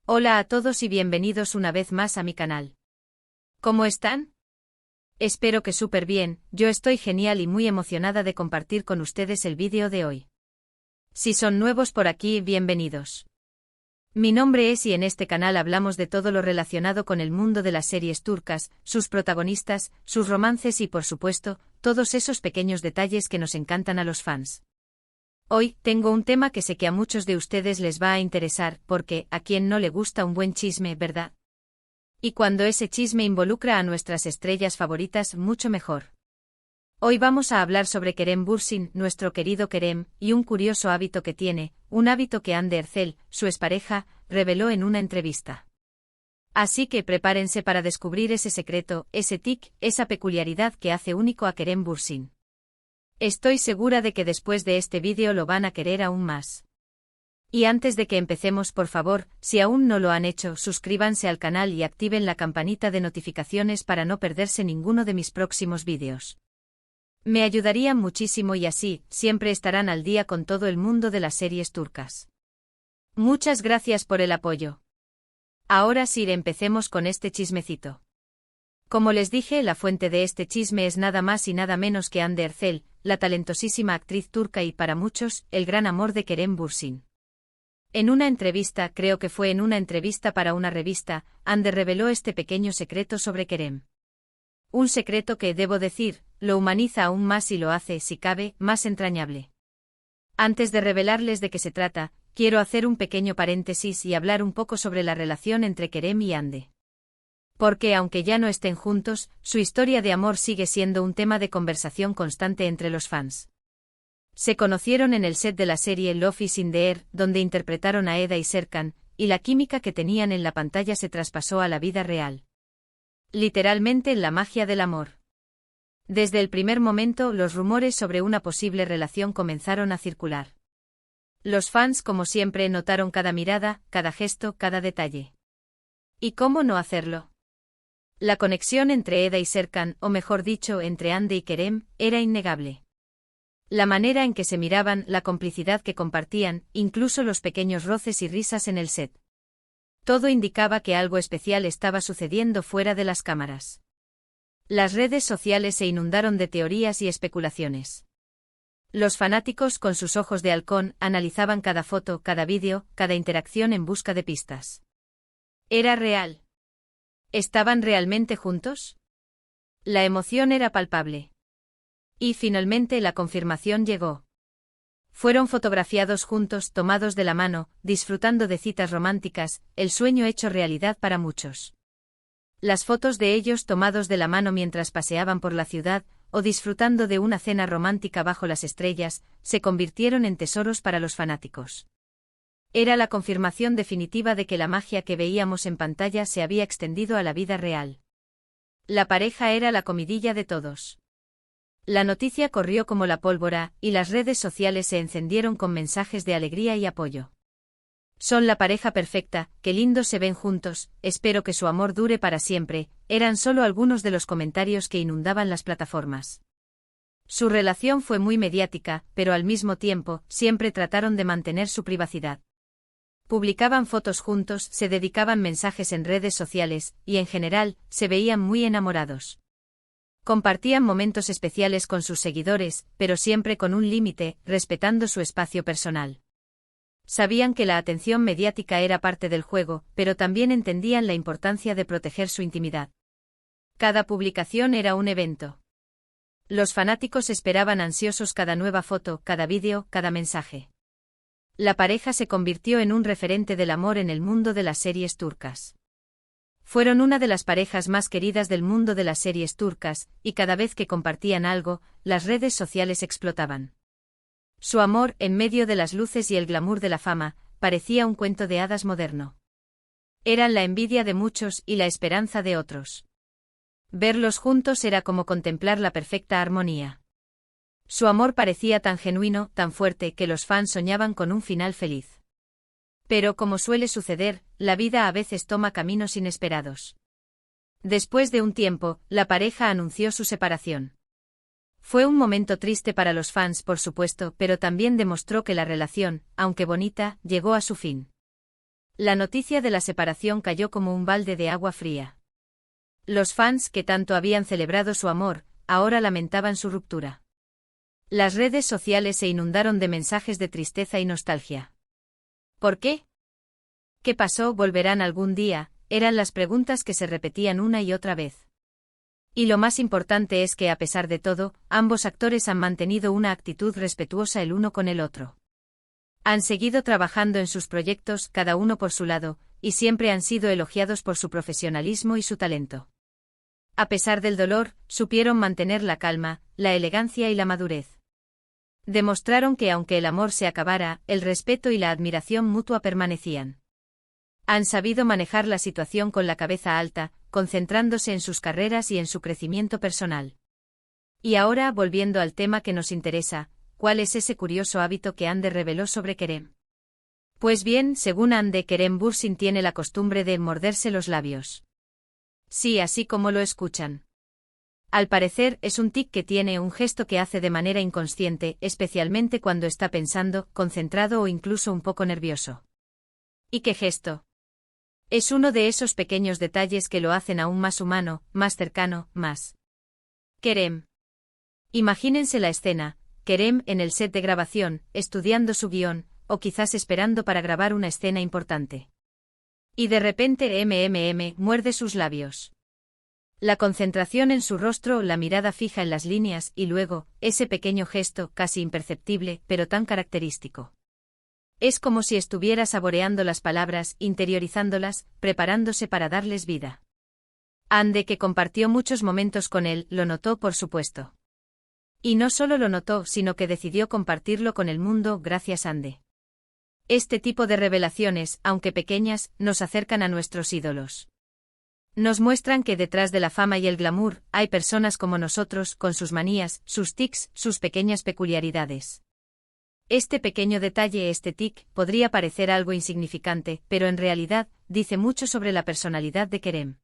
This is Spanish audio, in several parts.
Hola a todos y bienvenidos una vez más a mi canal. ¿Cómo están? Espero que súper bien, yo estoy genial y muy emocionada de compartir con ustedes el vídeo de hoy. Si son nuevos por aquí, bienvenidos. Mi nombre es y en este canal hablamos de todo lo relacionado con el mundo de las series turcas, sus protagonistas, sus romances y por supuesto, todos esos pequeños detalles que nos encantan a los fans. Hoy, tengo un tema que sé que a muchos de ustedes les va a interesar porque, ¿a quién no le gusta un buen chisme, verdad? Y cuando ese chisme involucra a nuestras estrellas favoritas, mucho mejor. Hoy vamos a hablar sobre Kerem Bürsin, nuestro querido Kerem, y un curioso hábito que tiene, un hábito que Hande Erçel, su expareja, reveló en una entrevista. Así que prepárense para descubrir ese secreto, ese tic, esa peculiaridad que hace único a Kerem Bürsin. Estoy segura de que después de este vídeo lo van a querer aún más. Y antes de que empecemos, por favor, si aún no lo han hecho, suscríbanse al canal y activen la campanita de notificaciones para no perderse ninguno de mis próximos vídeos. Me ayudarían muchísimo y así, siempre estarán al día con todo el mundo de las series turcas. Muchas gracias por el apoyo. Ahora sí, empecemos con este chismecito. Como les dije, la fuente de este chisme es nada más y nada menos que Hande Erçel, la talentosísima actriz turca y para muchos, el gran amor de Kerem Bürsin. En una entrevista, creo que fue en una entrevista para una revista, Hande reveló este pequeño secreto sobre Kerem. Un secreto que, debo decir, lo humaniza aún más y lo hace, si cabe, más entrañable. Antes de revelarles de qué se trata, quiero hacer un pequeño paréntesis y hablar un poco sobre la relación entre Kerem y Hande. Porque aunque ya no estén juntos, su historia de amor sigue siendo un tema de conversación constante entre los fans. Se conocieron en el set de la serie Love is in the Air, donde interpretaron a Eda y Serkan, y la química que tenían en la pantalla se traspasó a la vida real. Literalmente la magia del amor. Desde el primer momento, los rumores sobre una posible relación comenzaron a circular. Los fans, como siempre, notaron cada mirada, cada gesto, cada detalle. ¿Y cómo no hacerlo? La conexión entre Eda y Serkan, o mejor dicho, entre Hande y Kerem, era innegable. La manera en que se miraban, la complicidad que compartían, incluso los pequeños roces y risas en el set. Todo indicaba que algo especial estaba sucediendo fuera de las cámaras. Las redes sociales se inundaron de teorías y especulaciones. Los fanáticos, con sus ojos de halcón, analizaban cada foto, cada vídeo, cada interacción en busca de pistas. ¿Era real? ¿Estaban realmente juntos? La emoción era palpable. Y finalmente la confirmación llegó. Fueron fotografiados juntos, tomados de la mano, disfrutando de citas románticas, el sueño hecho realidad para muchos. Las fotos de ellos tomados de la mano mientras paseaban por la ciudad, o disfrutando de una cena romántica bajo las estrellas, se convirtieron en tesoros para los fanáticos. Era la confirmación definitiva de que la magia que veíamos en pantalla se había extendido a la vida real. La pareja era la comidilla de todos. La noticia corrió como la pólvora, y las redes sociales se encendieron con mensajes de alegría y apoyo. Son la pareja perfecta, qué lindos se ven juntos, espero que su amor dure para siempre, eran solo algunos de los comentarios que inundaban las plataformas. Su relación fue muy mediática, pero al mismo tiempo, siempre trataron de mantener su privacidad. Publicaban fotos juntos, se dedicaban mensajes en redes sociales, y en general, se veían muy enamorados. Compartían momentos especiales con sus seguidores, pero siempre con un límite, respetando su espacio personal. Sabían que la atención mediática era parte del juego, pero también entendían la importancia de proteger su intimidad. Cada publicación era un evento. Los fanáticos esperaban ansiosos cada nueva foto, cada vídeo, cada mensaje. La pareja se convirtió en un referente del amor en el mundo de las series turcas. Fueron una de las parejas más queridas del mundo de las series turcas, y cada vez que compartían algo, las redes sociales explotaban. Su amor, en medio de las luces y el glamour de la fama, parecía un cuento de hadas moderno. Eran la envidia de muchos y la esperanza de otros. Verlos juntos era como contemplar la perfecta armonía. Su amor parecía tan genuino, tan fuerte, que los fans soñaban con un final feliz. Pero como suele suceder, la vida a veces toma caminos inesperados. Después de un tiempo, la pareja anunció su separación. Fue un momento triste para los fans, por supuesto, pero también demostró que la relación, aunque bonita, llegó a su fin. La noticia de la separación cayó como un balde de agua fría. Los fans que tanto habían celebrado su amor, ahora lamentaban su ruptura. Las redes sociales se inundaron de mensajes de tristeza y nostalgia. ¿Por qué? ¿Qué pasó? ¿Volverán algún día? Eran las preguntas que se repetían una y otra vez. Y lo más importante es que, a pesar de todo, ambos actores han mantenido una actitud respetuosa el uno con el otro. Han seguido trabajando en sus proyectos, cada uno por su lado, y siempre han sido elogiados por su profesionalismo y su talento. A pesar del dolor, supieron mantener la calma, la elegancia y la madurez. Demostraron que aunque el amor se acabara, el respeto y la admiración mutua permanecían. Han sabido manejar la situación con la cabeza alta, concentrándose en sus carreras y en su crecimiento personal. Y ahora, volviendo al tema que nos interesa, ¿cuál es ese curioso hábito que Ande reveló sobre Kerem? Pues bien, según Ande, Kerem Bürsin tiene la costumbre de morderse los labios. Sí, así como lo escuchan. Al parecer, es un tic que tiene, un gesto que hace de manera inconsciente, especialmente cuando está pensando, concentrado o incluso un poco nervioso. ¿Y qué gesto? Es uno de esos pequeños detalles que lo hacen aún más humano, más cercano, más. Kerem. Imagínense la escena, Kerem en el set de grabación, estudiando su guión, o quizás esperando para grabar una escena importante. Y de repente muerde sus labios. La concentración en su rostro, la mirada fija en las líneas y luego, ese pequeño gesto, casi imperceptible, pero tan característico. Es como si estuviera saboreando las palabras, interiorizándolas, preparándose para darles vida. Ande, que compartió muchos momentos con él, lo notó por supuesto. Y no solo lo notó, sino que decidió compartirlo con el mundo gracias a Ande. Este tipo de revelaciones, aunque pequeñas, nos acercan a nuestros ídolos. Nos muestran que detrás de la fama y el glamour, hay personas como nosotros, con sus manías, sus tics, sus pequeñas peculiaridades. Este pequeño detalle, este tic, podría parecer algo insignificante, pero en realidad, dice mucho sobre la personalidad de Kerem.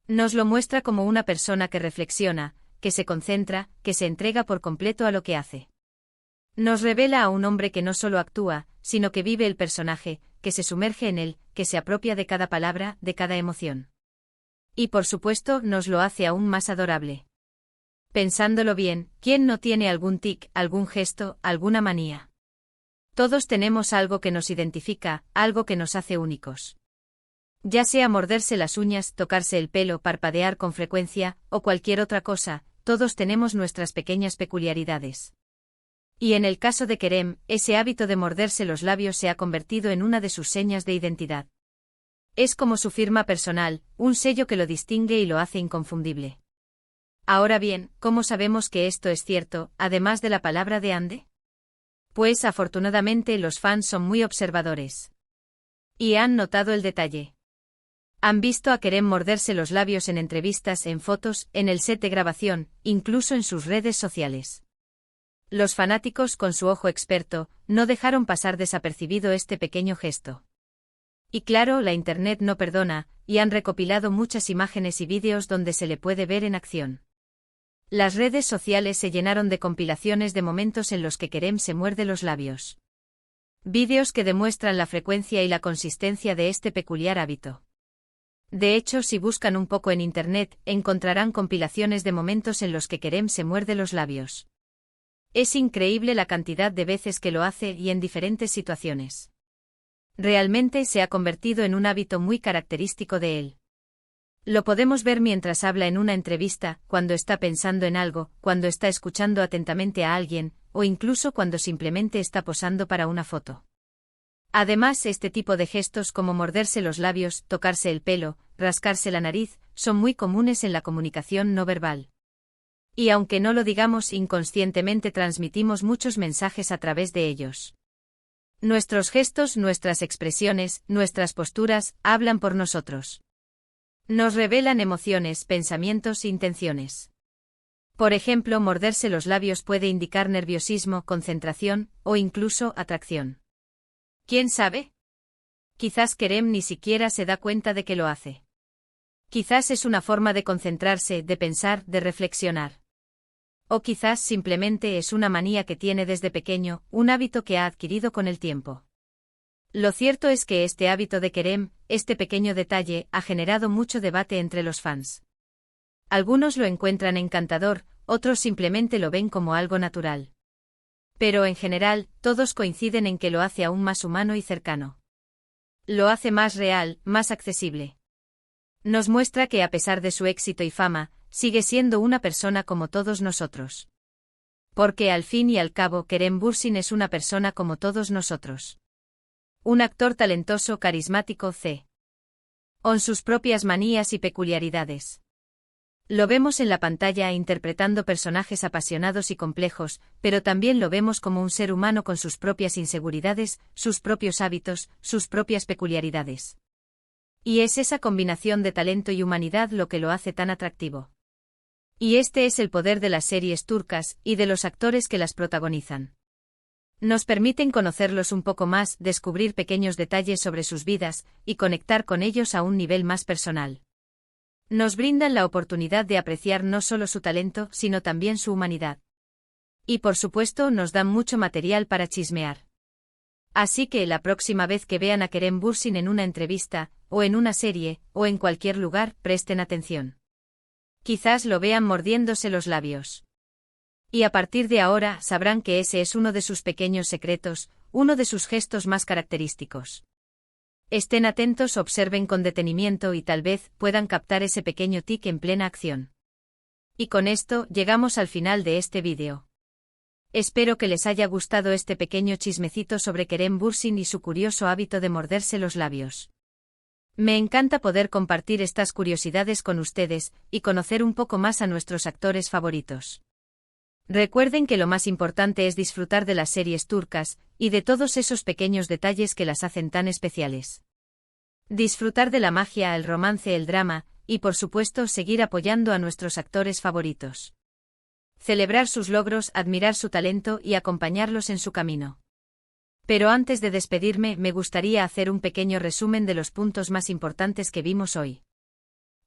Nos lo muestra como una persona que reflexiona, que se concentra, que se entrega por completo a lo que hace. Nos revela a un hombre que no solo actúa, sino que vive el personaje, que se sumerge en él, que se apropia de cada palabra, de cada emoción. Y por supuesto, nos lo hace aún más adorable. Pensándolo bien, ¿quién no tiene algún tic, algún gesto, alguna manía? Todos tenemos algo que nos identifica, algo que nos hace únicos. Ya sea morderse las uñas, tocarse el pelo, parpadear con frecuencia, o cualquier otra cosa, todos tenemos nuestras pequeñas peculiaridades. Y en el caso de Kerem, ese hábito de morderse los labios se ha convertido en una de sus señas de identidad. Es como su firma personal, un sello que lo distingue y lo hace inconfundible. Ahora bien, ¿cómo sabemos que esto es cierto, además de la palabra de Ande? Pues afortunadamente los fans son muy observadores. Y han notado el detalle. Han visto a Kerem morderse los labios en entrevistas, en fotos, en el set de grabación, incluso en sus redes sociales. Los fanáticos, con su ojo experto, no dejaron pasar desapercibido este pequeño gesto. Y claro, la internet no perdona, y han recopilado muchas imágenes y vídeos donde se le puede ver en acción. Las redes sociales se llenaron de compilaciones de momentos en los que Kerem se muerde los labios. Vídeos que demuestran la frecuencia y la consistencia de este peculiar hábito. De hecho, si buscan un poco en internet, encontrarán compilaciones de momentos en los que Kerem se muerde los labios. Es increíble la cantidad de veces que lo hace y en diferentes situaciones. Realmente se ha convertido en un hábito muy característico de él. Lo podemos ver mientras habla en una entrevista, cuando está pensando en algo, cuando está escuchando atentamente a alguien, o incluso cuando simplemente está posando para una foto. Además, este tipo de gestos como morderse los labios, tocarse el pelo, rascarse la nariz, son muy comunes en la comunicación no verbal. Y aunque no lo digamos, inconscientemente transmitimos muchos mensajes a través de ellos. Nuestros gestos, nuestras expresiones, nuestras posturas, hablan por nosotros. Nos revelan emociones, pensamientos e intenciones. Por ejemplo, morderse los labios puede indicar nerviosismo, concentración, o incluso atracción. ¿Quién sabe? Quizás Kerem ni siquiera se da cuenta de que lo hace. Quizás es una forma de concentrarse, de pensar, de reflexionar. O quizás simplemente es una manía que tiene desde pequeño, un hábito que ha adquirido con el tiempo. Lo cierto es que este hábito de Kerem, este pequeño detalle, ha generado mucho debate entre los fans. Algunos lo encuentran encantador, otros simplemente lo ven como algo natural. Pero en general, todos coinciden en que lo hace aún más humano y cercano. Lo hace más real, más accesible. Nos muestra que a pesar de su éxito y fama, sigue siendo una persona como todos nosotros. Porque al fin y al cabo Kerem Bürsin es una persona como todos nosotros. Un actor talentoso, carismático, con sus propias manías y peculiaridades. Lo vemos en la pantalla interpretando personajes apasionados y complejos, pero también lo vemos como un ser humano con sus propias inseguridades, sus propios hábitos, sus propias peculiaridades. Y es esa combinación de talento y humanidad lo que lo hace tan atractivo. Y este es el poder de las series turcas y de los actores que las protagonizan. Nos permiten conocerlos un poco más, descubrir pequeños detalles sobre sus vidas y conectar con ellos a un nivel más personal. Nos brindan la oportunidad de apreciar no solo su talento, sino también su humanidad. Y por supuesto nos dan mucho material para chismear. Así que la próxima vez que vean a Kerem Bürsin en una entrevista, o en una serie, o en cualquier lugar, presten atención. Quizás lo vean mordiéndose los labios. Y a partir de ahora sabrán que ese es uno de sus pequeños secretos, uno de sus gestos más característicos. Estén atentos, observen con detenimiento y tal vez puedan captar ese pequeño tic en plena acción. Y con esto llegamos al final de este vídeo. Espero que les haya gustado este pequeño chismecito sobre Kerem Bürsin y su curioso hábito de morderse los labios. Me encanta poder compartir estas curiosidades con ustedes y conocer un poco más a nuestros actores favoritos. Recuerden que lo más importante es disfrutar de las series turcas y de todos esos pequeños detalles que las hacen tan especiales. Disfrutar de la magia, el romance, el drama, y por supuesto seguir apoyando a nuestros actores favoritos. Celebrar sus logros, admirar su talento y acompañarlos en su camino. Pero antes de despedirme, me gustaría hacer un pequeño resumen de los puntos más importantes que vimos hoy.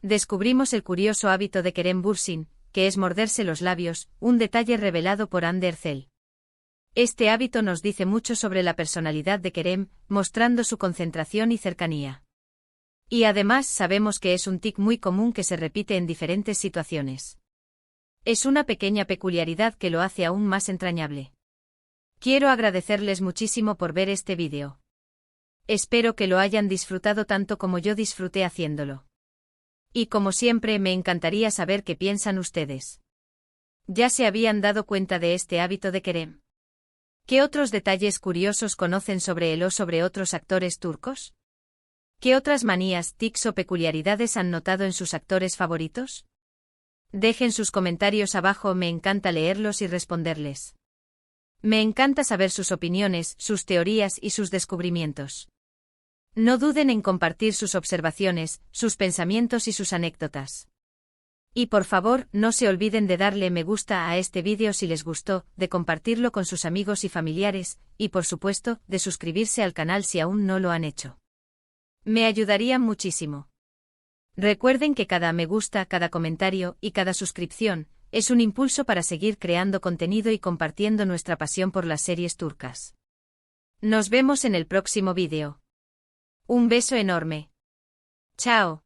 Descubrimos el curioso hábito de Kerem Bürsin, que es morderse los labios, un detalle revelado por Hande Erçel. Este hábito nos dice mucho sobre la personalidad de Kerem, mostrando su concentración y cercanía. Y además sabemos que es un tic muy común que se repite en diferentes situaciones. Es una pequeña peculiaridad que lo hace aún más entrañable. Quiero agradecerles muchísimo por ver este vídeo. Espero que lo hayan disfrutado tanto como yo disfruté haciéndolo. Y como siempre me encantaría saber qué piensan ustedes. ¿Ya se habían dado cuenta de este hábito de Kerem? ¿Qué otros detalles curiosos conocen sobre él o sobre otros actores turcos? ¿Qué otras manías, tics o peculiaridades han notado en sus actores favoritos? Dejen sus comentarios abajo, me encanta leerlos y responderles. Me encanta saber sus opiniones, sus teorías y sus descubrimientos. No duden en compartir sus observaciones, sus pensamientos y sus anécdotas. Y por favor, no se olviden de darle me gusta a este vídeo si les gustó, de compartirlo con sus amigos y familiares, y por supuesto, de suscribirse al canal si aún no lo han hecho. Me ayudarían muchísimo. Recuerden que cada me gusta, cada comentario y cada suscripción es un impulso para seguir creando contenido y compartiendo nuestra pasión por las series turcas. Nos vemos en el próximo vídeo. Un beso enorme. Chao.